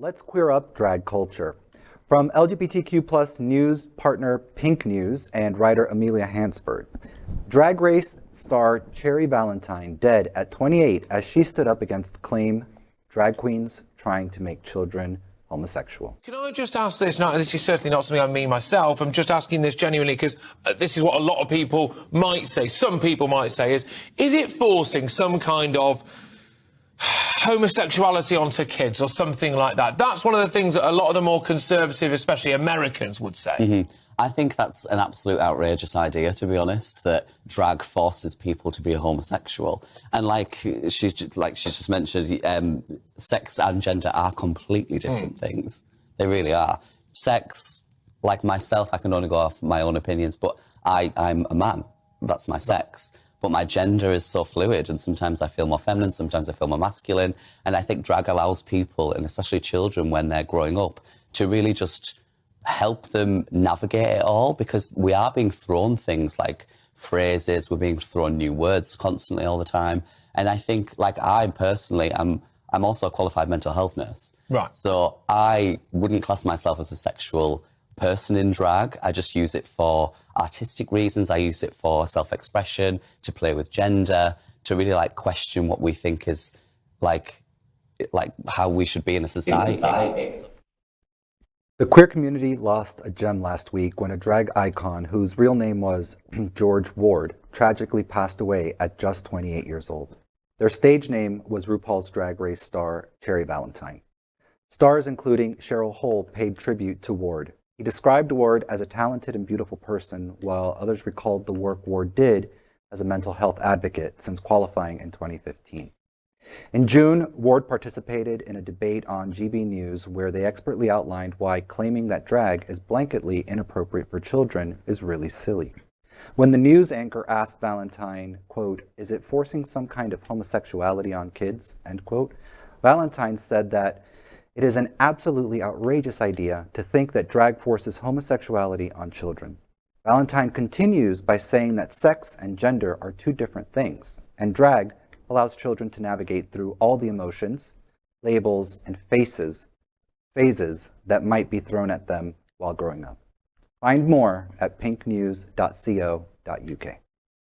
Let's queer up drag culture. From LGBTQ plus news partner Pink News and writer Amelia Hansford. Drag Race star Cherry Valentine dead at 28 as she stood up against claim drag queens trying to make children homosexual. Can I just ask this? Now, this is certainly not something I mean myself. I'm just asking this genuinely because this is what a lot of people might say. Some people might say is it forcing some kind of homosexuality onto kids or something like that? That's one of the things that a lot of the more conservative, especially Americans, would say. Mm-hmm. I think that's an absolute outrageous idea, to be honest, that drag forces people to be a homosexual. And like she's just mentioned, sex and gender are completely different things. They really are. Sex, like myself, I can only go off my own opinions, but I'm a man. That's my sex. But my gender is so fluid, and sometimes I feel more feminine, sometimes I feel more masculine. And I think drag allows people, and especially children when they're growing up, to really just help them navigate it all, because we are being thrown things like phrases, we're being thrown new words constantly all the time. And I think, like, I personally, I'm also a qualified mental health nurse. Right. So I wouldn't class myself as a sexual person in drag. I just use it for artistic reasons. I use it for self-expression, to play with gender, to really like question what we think is like how we should be in a society. The queer community lost a gem last week when a drag icon whose real name was George Ward tragically passed away at just 28 years old. Their stage name was RuPaul's Drag Race star Cherry Valentine. Stars including Cheryl Hole paid tribute to Ward. He described Ward as a talented and beautiful person, while others recalled the work Ward did as a mental health advocate since qualifying in 2015. In June, Ward participated in a debate on GB News where they expertly outlined why claiming that drag is blanketly inappropriate for children is really silly. When the news anchor asked Valentine, quote, "Is it forcing some kind of homosexuality on kids?" end quote, Valentine said that it is an absolutely outrageous idea to think that drag forces homosexuality on children. Valentine continues by saying that sex and gender are two different things, and drag allows children to navigate through all the emotions, labels, and phases that might be thrown at them while growing up. Find more at pinknews.co.uk.